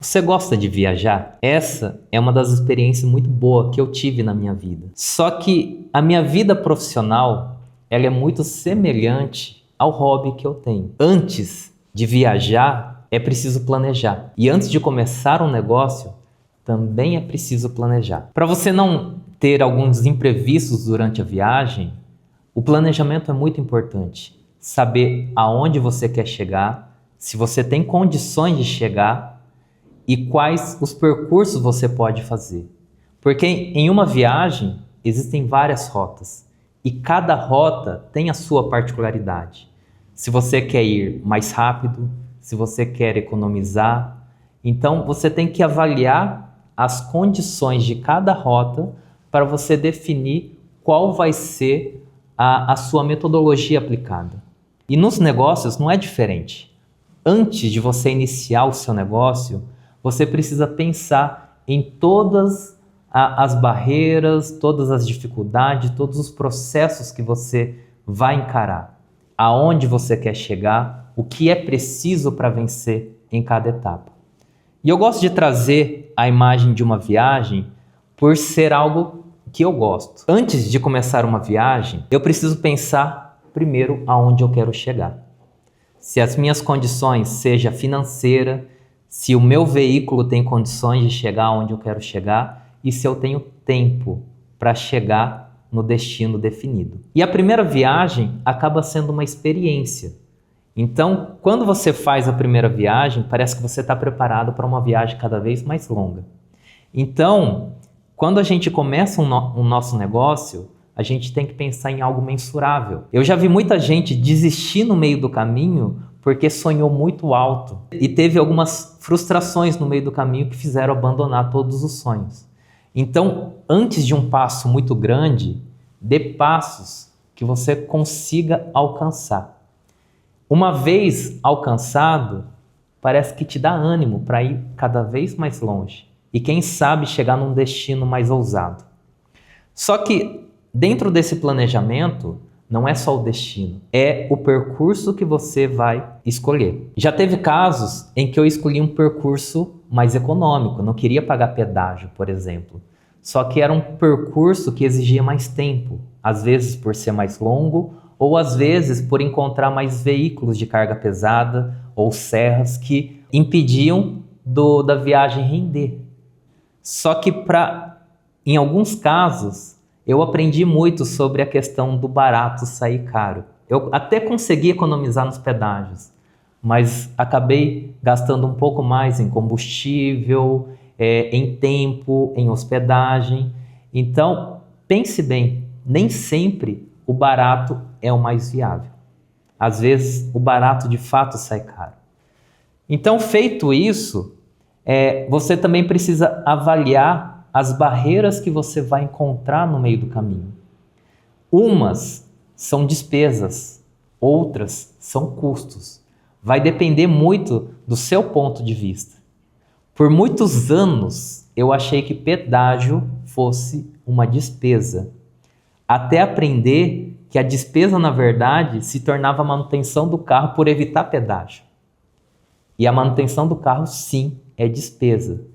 Você gosta de viajar? Essa é uma das experiências muito boas que eu tive na minha vida. Só que a minha vida profissional, ela é muito semelhante ao hobby que eu tenho. Antes de viajar, é preciso planejar. E antes de começar um negócio, também é preciso planejar. Para você não ter alguns imprevistos durante a viagem, o planejamento é muito importante. Saber aonde você quer chegar, se você tem condições de chegar, e quais os percursos você pode fazer. Porque em uma viagem existem várias rotas e cada rota tem a sua particularidade. Se você quer ir mais rápido, se você quer economizar, então você tem que avaliar as condições de cada rota para você definir qual vai ser a sua metodologia aplicada. E nos negócios não é diferente. Antes de você iniciar o seu negócio, você precisa pensar em todas as barreiras, todas as dificuldades, todos os processos que você vai encarar. Aonde você quer chegar, o que é preciso para vencer em cada etapa. E eu gosto de trazer a imagem de uma viagem por ser algo que eu gosto. Antes de começar uma viagem, eu preciso pensar primeiro aonde eu quero chegar. Se as minhas condições, seja financeira, se o meu veículo tem condições de chegar onde eu quero chegar e se eu tenho tempo para chegar no destino definido. E a primeira viagem acaba sendo uma experiência. Então, quando você faz a primeira viagem, parece que você está preparado para uma viagem cada vez mais longa. Então, quando a gente começa um nosso negócio, a gente tem que pensar em algo mensurável. Eu já vi muita gente desistir no meio do caminho porque sonhou muito alto e teve algumas frustrações no meio do caminho que fizeram abandonar todos os sonhos. Então, antes de um passo muito grande, dê passos que você consiga alcançar. Uma vez alcançado, parece que te dá ânimo para ir cada vez mais longe e quem sabe chegar num destino mais ousado. Só que dentro desse planejamento, não é só o destino, é o percurso que você vai escolher. Já teve casos em que eu escolhi um percurso mais econômico, não queria pagar pedágio, por exemplo. Só que era um percurso que exigia mais tempo, às vezes por ser mais longo, ou às vezes por encontrar mais veículos de carga pesada ou serras que impediam da viagem render. Só que em alguns casos, eu aprendi muito sobre a questão do barato sair caro. Eu até consegui economizar nos pedágios, mas acabei gastando um pouco mais em combustível, em tempo, em hospedagem. Então, pense bem, nem sempre o barato é o mais viável. Às vezes, o barato de fato sai caro. Então, feito isso, você também precisa avaliar as barreiras que você vai encontrar no meio do caminho. Umas são despesas, outras são custos. Vai depender muito do seu ponto de vista. Por muitos anos, eu achei que pedágio fosse uma despesa, até aprender que a despesa, na verdade, se tornava a manutenção do carro por evitar pedágio. E a manutenção do carro, sim, é despesa.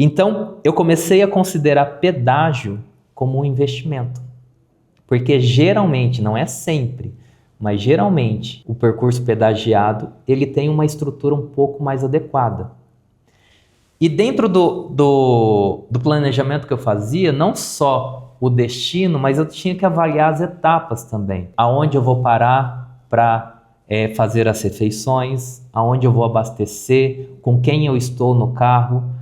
Então, eu comecei a considerar pedágio como um investimento. Porque geralmente, não é sempre, mas geralmente, o percurso pedagiado, ele tem uma estrutura um pouco mais adequada. E dentro do planejamento que eu fazia, não só o destino, mas eu tinha que avaliar as etapas também. Aonde eu vou parar para fazer as refeições, aonde eu vou abastecer, com quem eu estou no carro.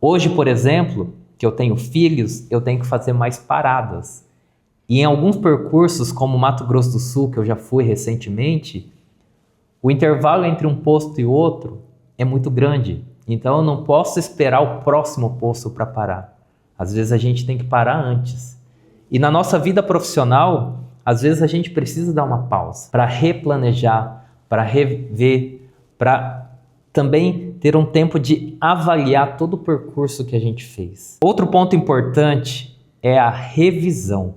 Hoje, por exemplo, que eu tenho filhos, eu tenho que fazer mais paradas. E em alguns percursos, como Mato Grosso do Sul, que eu já fui recentemente, o intervalo entre um posto e outro é muito grande. Então eu não posso esperar o próximo posto para parar. Às vezes a gente tem que parar antes. E na nossa vida profissional, às vezes a gente precisa dar uma pausa para replanejar, para rever, para também ter um tempo de avaliar todo o percurso que a gente fez. Outro ponto importante é a revisão.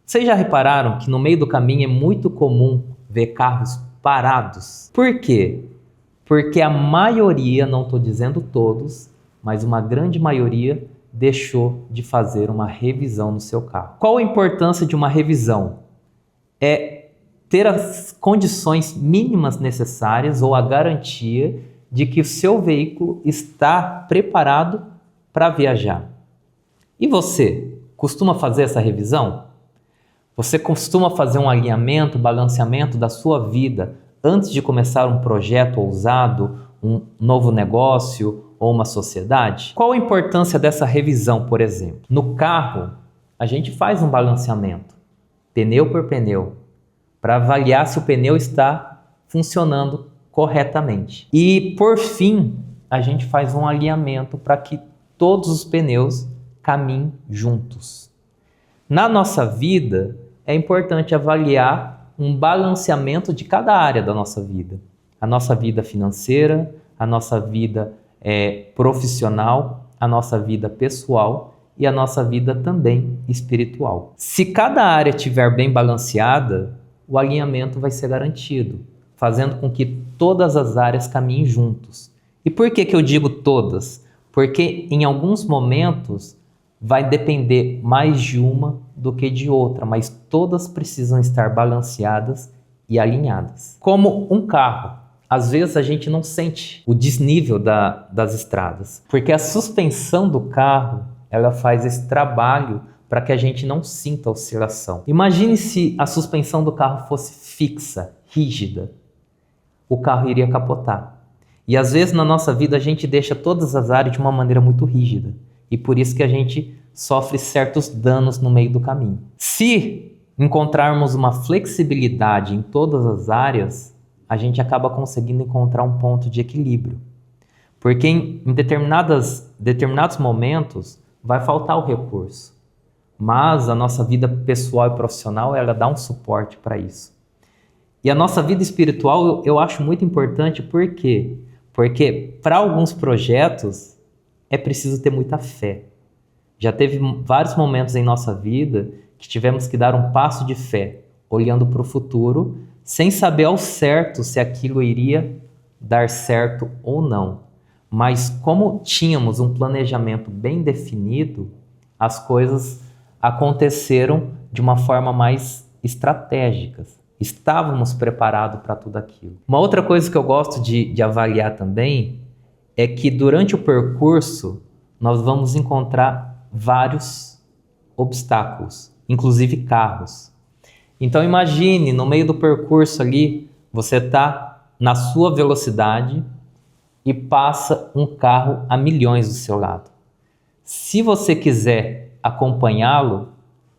Vocês já repararam que no meio do caminho é muito comum ver carros parados? Por quê? Porque a maioria, não estou dizendo todos, mas uma grande maioria deixou de fazer uma revisão no seu carro. Qual a importância de uma revisão? É ter as condições mínimas necessárias ou a garantia de que o seu veículo está preparado para viajar. E você, costuma fazer essa revisão? Você costuma fazer um alinhamento, balanceamento da sua vida antes de começar um projeto ousado, um novo negócio ou uma sociedade? Qual a importância dessa revisão, por exemplo? No carro, a gente faz um balanceamento, pneu por pneu, para avaliar se o pneu está funcionando corretamente. E, por fim, a gente faz um alinhamento para que todos os pneus caminhem juntos. Na nossa vida, é importante avaliar um balanceamento de cada área da nossa vida. A nossa vida financeira, a nossa vida profissional, a nossa vida pessoal e a nossa vida também espiritual. Se cada área estiver bem balanceada, o alinhamento vai ser garantido, fazendo com que todas as áreas caminhem juntos. E por que eu digo todas? Porque em alguns momentos vai depender mais de uma do que de outra, mas todas precisam estar balanceadas e alinhadas. Como um carro, às vezes a gente não sente o desnível das estradas, porque a suspensão do carro, ela faz esse trabalho para que a gente não sinta oscilação. Imagine se a suspensão do carro fosse fixa, rígida. O carro iria capotar. E às vezes na nossa vida a gente deixa todas as áreas de uma maneira muito rígida. E por isso que a gente sofre certos danos no meio do caminho. Se encontrarmos uma flexibilidade em todas as áreas, a gente acaba conseguindo encontrar um ponto de equilíbrio. Porque em determinados momentos vai faltar o recurso. Mas a nossa vida pessoal e profissional, ela dá um suporte para isso. E a nossa vida espiritual eu acho muito importante, por quê? Porque para alguns projetos é preciso ter muita fé. Já teve vários momentos em nossa vida que tivemos que dar um passo de fé, olhando para o futuro, sem saber ao certo se aquilo iria dar certo ou não. Mas como tínhamos um planejamento bem definido, as coisas aconteceram de uma forma mais estratégica. Estávamos preparados para tudo aquilo. Uma outra coisa que eu gosto de avaliar também é que durante o percurso nós vamos encontrar vários obstáculos, inclusive carros. Então imagine, no meio do percurso ali, você está na sua velocidade e passa um carro a milhões do seu lado. Se você quiser acompanhá-lo,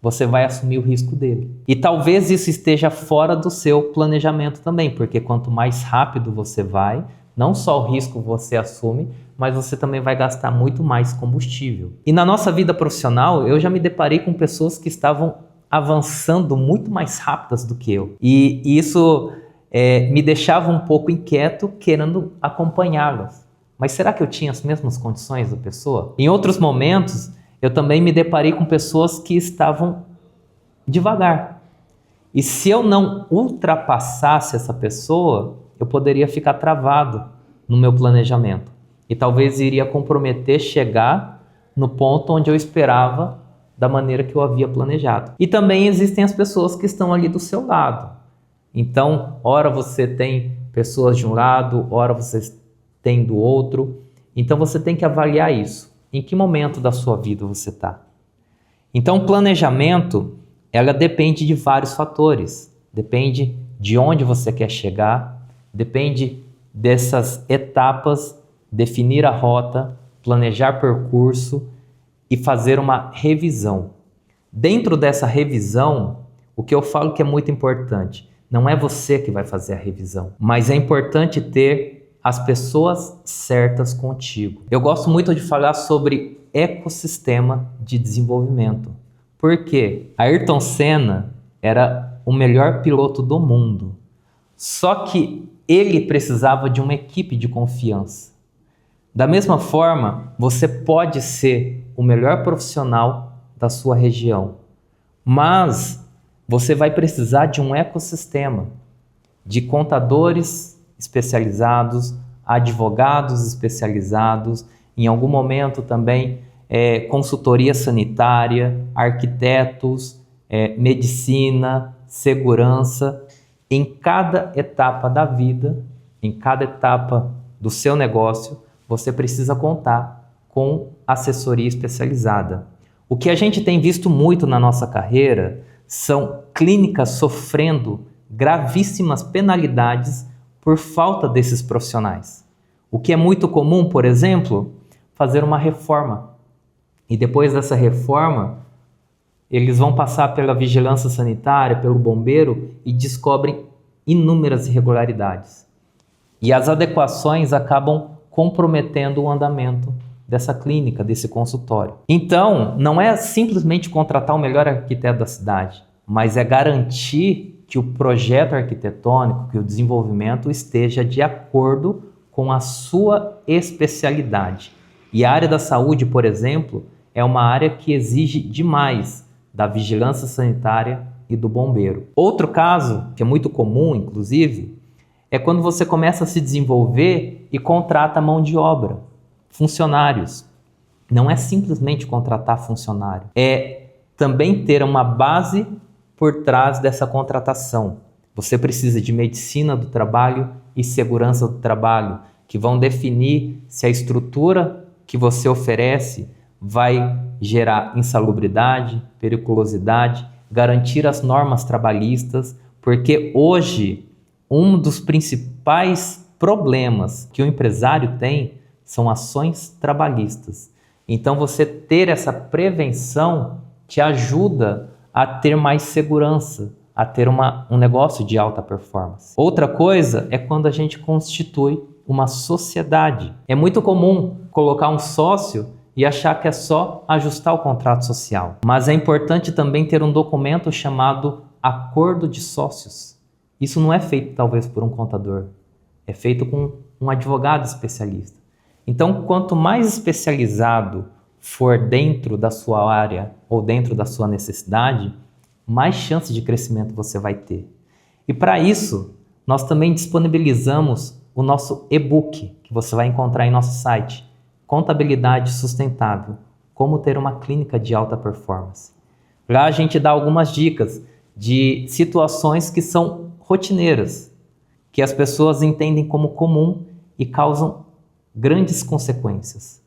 você vai assumir o risco dele. E talvez isso esteja fora do seu planejamento também, porque quanto mais rápido você vai, não só o risco você assume, mas você também vai gastar muito mais combustível. E na nossa vida profissional, eu já me deparei com pessoas que estavam avançando muito mais rápidas do que eu. E isso me deixava um pouco inquieto, querendo acompanhá-las. Mas será que eu tinha as mesmas condições da pessoa? Em outros momentos, eu também me deparei com pessoas que estavam devagar. E se eu não ultrapassasse essa pessoa, eu poderia ficar travado no meu planejamento. E talvez iria comprometer chegar no ponto onde eu esperava da maneira que eu havia planejado. E também existem as pessoas que estão ali do seu lado. Então, ora você tem pessoas de um lado, ora você tem do outro. Então você tem que avaliar isso. Em que momento da sua vida você está? Então, o planejamento, ela depende de vários fatores. Depende de onde você quer chegar, depende dessas etapas, definir a rota, planejar percurso e fazer uma revisão. Dentro dessa revisão, o que eu falo que é muito importante, não é você que vai fazer a revisão, mas é importante ter as pessoas certas contigo. Eu gosto muito de falar sobre ecossistema de desenvolvimento. Por quê? Ayrton Senna era o melhor piloto do mundo. Só que ele precisava de uma equipe de confiança. Da mesma forma, você pode ser o melhor profissional da sua região, mas você vai precisar de um ecossistema de contadores especializados, advogados especializados, em algum momento também consultoria sanitária, arquitetos, medicina, segurança. Em cada etapa da vida, em cada etapa do seu negócio, você precisa contar com assessoria especializada. O que a gente tem visto muito na nossa carreira são clínicas sofrendo gravíssimas penalidades por falta desses profissionais. O que é muito comum, por exemplo, fazer uma reforma. E depois dessa reforma, eles vão passar pela vigilância sanitária, pelo bombeiro e descobrem inúmeras irregularidades. E as adequações acabam comprometendo o andamento dessa clínica, desse consultório. Então, não é simplesmente contratar o melhor arquiteto da cidade, mas é garantir que o projeto arquitetônico, que o desenvolvimento esteja de acordo com a sua especialidade. E a área da saúde, por exemplo, é uma área que exige demais da vigilância sanitária e do bombeiro. Outro caso, que é muito comum, inclusive, é quando você começa a se desenvolver e contrata mão de obra, funcionários. Não é simplesmente contratar funcionário, é também ter uma base por trás dessa contratação. Você precisa de medicina do trabalho e segurança do trabalho, que vão definir se a estrutura que você oferece vai gerar insalubridade, periculosidade, garantir as normas trabalhistas, porque hoje um dos principais problemas que o empresário tem são ações trabalhistas. Então você ter essa prevenção te ajuda a ter mais segurança, a ter um negócio de alta performance. Outra coisa é quando a gente constitui uma sociedade. É muito comum colocar um sócio e achar que é só ajustar o contrato social. Mas é importante também ter um documento chamado acordo de sócios. Isso não é feito talvez por um contador, é feito com um advogado especialista. Então, quanto mais especializado for dentro da sua área ou dentro da sua necessidade, mais chance de crescimento você vai ter. E para isso, nós também disponibilizamos o nosso e-book, que você vai encontrar em nosso site, Contabilidade Sustentável, como ter uma clínica de alta performance. Lá a gente dá algumas dicas de situações que são rotineiras, que as pessoas entendem como comum e causam grandes consequências.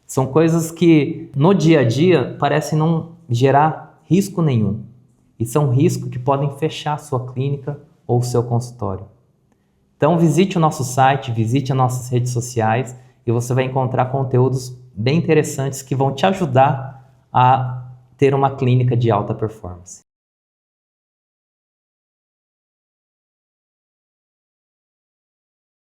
São coisas que no dia a dia parecem não gerar risco nenhum, e são riscos que podem fechar a sua clínica ou o seu consultório. Então visite o nosso site, visite as nossas redes sociais e você vai encontrar conteúdos bem interessantes que vão te ajudar a ter uma clínica de alta performance.